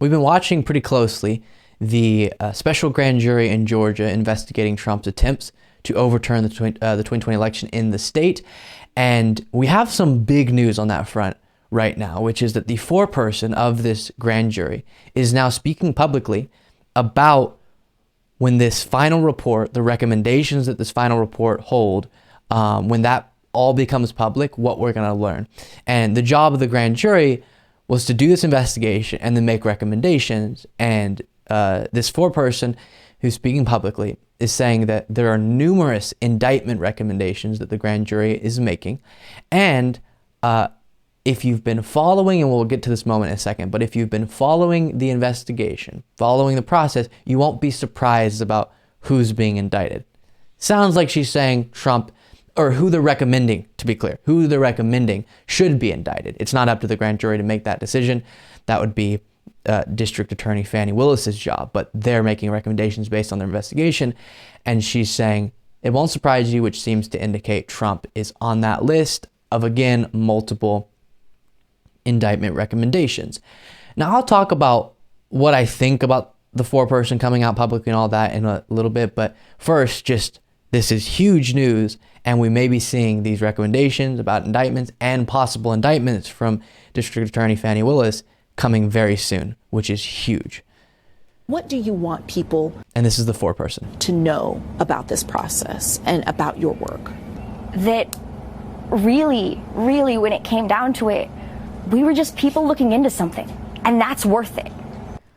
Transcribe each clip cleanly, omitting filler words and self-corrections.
We've been watching pretty closely the special grand jury in Georgia investigating Trump's attempts to overturn the 2020 election in the state. And we have some big news on that front right now, which is that the foreperson of this grand jury is now speaking publicly about when this final report, the recommendations that this final report hold, when that all becomes public, what we're going to learn. And the job of the grand jury was to do this investigation and then make recommendations. And this foreperson who's speaking publicly is saying that there are numerous indictment recommendations that the grand jury is making. And if you've been following, and we'll get to this moment in a second, but if you've been following the investigation, following the process, you won't be surprised about who's being indicted. Sounds like she's saying Trump, or who they're recommending, to be clear, who they're recommending should be indicted. It's not up to the grand jury to make that decision. That would be District Attorney Fani Willis's job, but they're making recommendations based on their investigation. And she's saying it won't surprise you, which seems to indicate Trump is on that list of, again, multiple indictment recommendations. Now, I'll talk about what I think about the foreperson coming out publicly and all that in a little bit, but first, just this is huge news, and we may be seeing these recommendations about indictments and possible indictments from District Attorney Fani Willis coming very soon, which is huge. What do you want people, and this is the foreperson, to know about this process and about your work? That really, when it came down to it, we were just people looking into something, and that's worth it.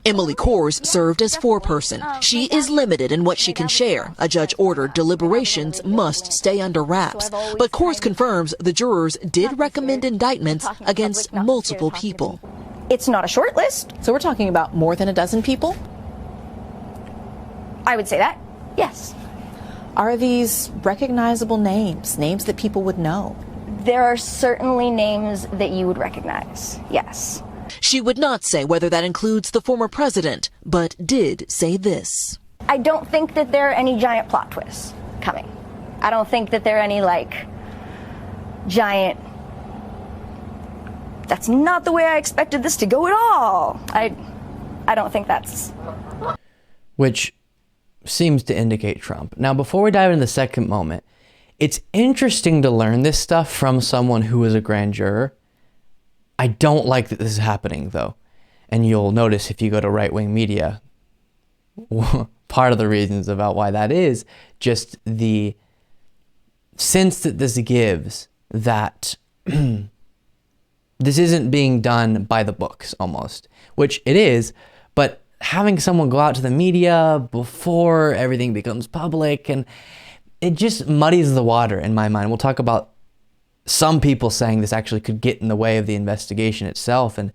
Emily Kors served as foreperson. She is limited in what she can share. A judge ordered deliberations must stay under wraps. But Kors confirms the jurors did recommend indictments against multiple people. It's not a short list. So we're talking about more than a dozen people? I would say that, yes. Are these recognizable names that people would know? There are certainly names that you would recognize, yes. She would not say whether that includes the former president, but did say this. I don't think that there are any giant plot twists coming. I don't think that there are any, giant, that's not the way I expected this to go at all. I don't think that's... Which seems to indicate Trump. Now, before we dive into the second moment, it's interesting to learn this stuff from someone who is a grand juror. I don't like that this is happening, though. And you'll notice if you go to right-wing media, part of the reasons about why that is just the sense that this gives that this isn't being done by the books, almost, which it is, but having someone go out to the media before everything becomes public, and it just muddies the water in my mind. We'll talk about some people saying this actually could get in the way of the investigation itself and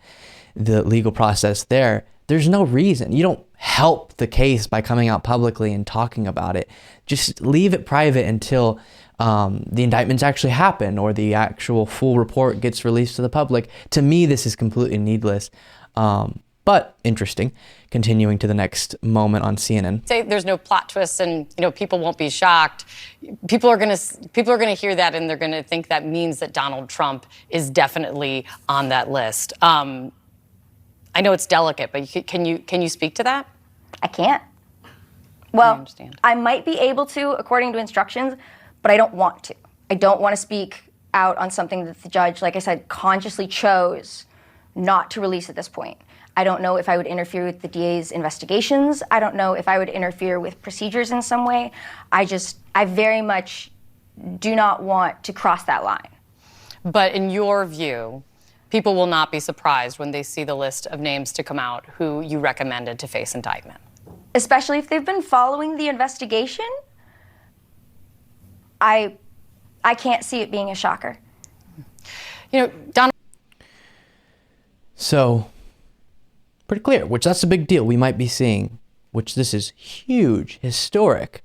the legal process there. There's no reason. You don't help the case by coming out publicly and talking about it. Just leave it private until the indictments actually happen or the actual full report gets released to the public. To me, this is completely needless, but interesting. Continuing to the next moment on CNN. Say there's no plot twists and people won't be shocked. People are going to hear that and they're going to think that means that Donald Trump is definitely on that list. I know it's delicate, but can you speak to that? I can't. Well, I might be able to according to instructions, but I don't want to. I don't want to speak out on something that the judge, like I said, consciously chose not to release at this point. I don't know if I would interfere with the DA's investigations. I don't know if I would interfere with procedures in some way. I very much do not want to cross that line. But in your view, people will not be surprised when they see the list of names to come out who you recommended to face indictment. Especially if they've been following the investigation, I can't see it being a shocker. Donald. So, pretty clear, which that's a big deal. We might be seeing, which this is huge, historic,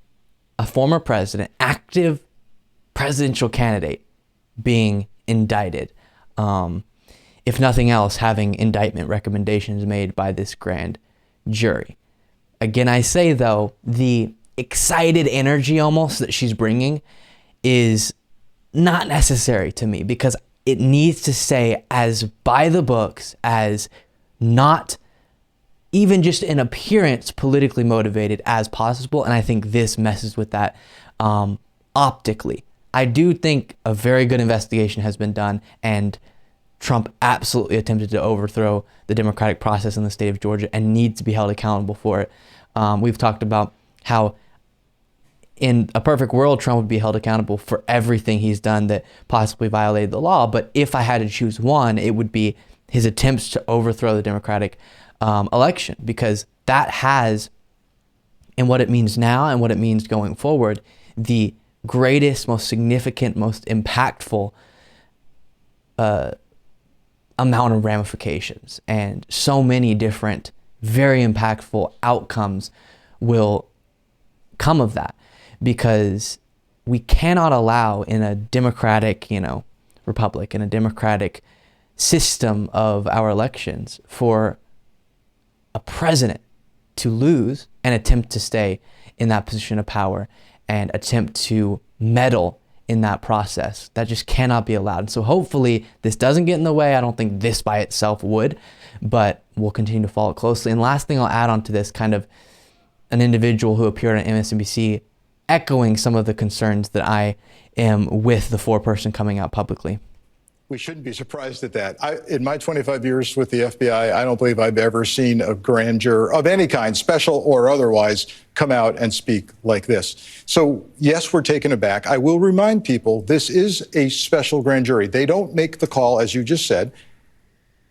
a former president, active presidential candidate being indicted. If nothing else, having indictment recommendations made by this grand jury. Again, I say, though, the excited energy almost that she's bringing is not necessary to me because it needs to stay as by the books, as not even just in appearance, politically motivated as possible. And I think this messes with that optically. I do think a very good investigation has been done, and Trump absolutely attempted to overthrow the democratic process in the state of Georgia and needs to be held accountable for it. We've talked about how in a perfect world, Trump would be held accountable for everything he's done that possibly violated the law. But if I had to choose one, it would be his attempts to overthrow the democratic election, because that has, and what it means now and what it means going forward, the greatest, most significant, most impactful amount of ramifications, and so many different very impactful outcomes will come of that, because we cannot allow in a democratic, republic, in a democratic system of our elections, for a president to lose and attempt to stay in that position of power and attempt to meddle in that process. That just cannot be allowed. So hopefully this doesn't get in the way. I don't think this by itself would, but we'll continue to follow it closely. And last thing I'll add on to this, kind of an individual who appeared on MSNBC echoing some of the concerns that I am with the foreperson coming out publicly. We shouldn't be surprised at that. In my 25 years with the FBI, I don't believe I've ever seen a grand juror of any kind, special or otherwise, come out and speak like this. So, yes, we're taken aback. I will remind people, this is a special grand jury. They don't make the call, as you just said.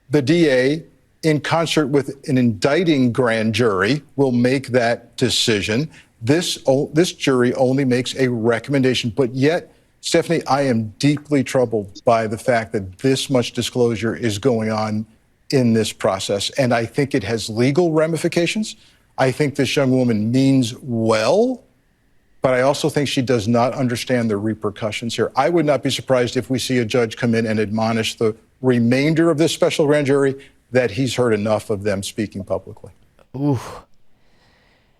The DA, in concert with an indicting grand jury, will make that decision. This jury only makes a recommendation, but yet, Stephanie, I am deeply troubled by the fact that this much disclosure is going on in this process. And I think it has legal ramifications. I think this young woman means well, but I also think she does not understand the repercussions here. I would not be surprised if we see a judge come in and admonish the remainder of this special grand jury that he's heard enough of them speaking publicly. Ooh.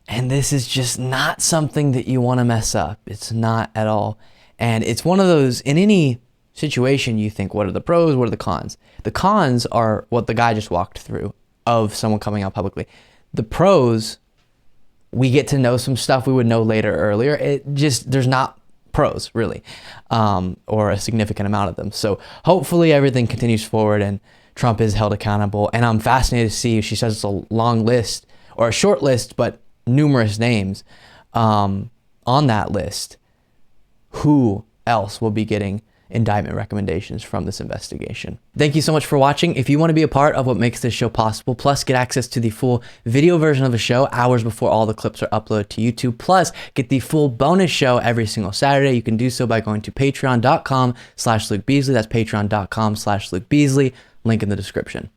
And this is just not something that you want to mess up. It's not at all. And it's one of those, in any situation, you think, what are the pros, what are the cons? The cons are what the guy just walked through of someone coming out publicly. The pros, we get to know some stuff we would know later, earlier. There's not pros, really, or a significant amount of them. So hopefully everything continues forward and Trump is held accountable. And I'm fascinated to see if she says it's a long list, or a short list, but numerous names on that list. Who else will be getting indictment recommendations from this investigation? Thank you so much for watching. If you want to be a part of what makes this show possible, plus get access to the full video version of the show hours before all the clips are uploaded to YouTube, plus get the full bonus show every single Saturday, you can do so by going to patreon.com/Luke Beasley. That's patreon.com/Luke Beasley. Link in the description.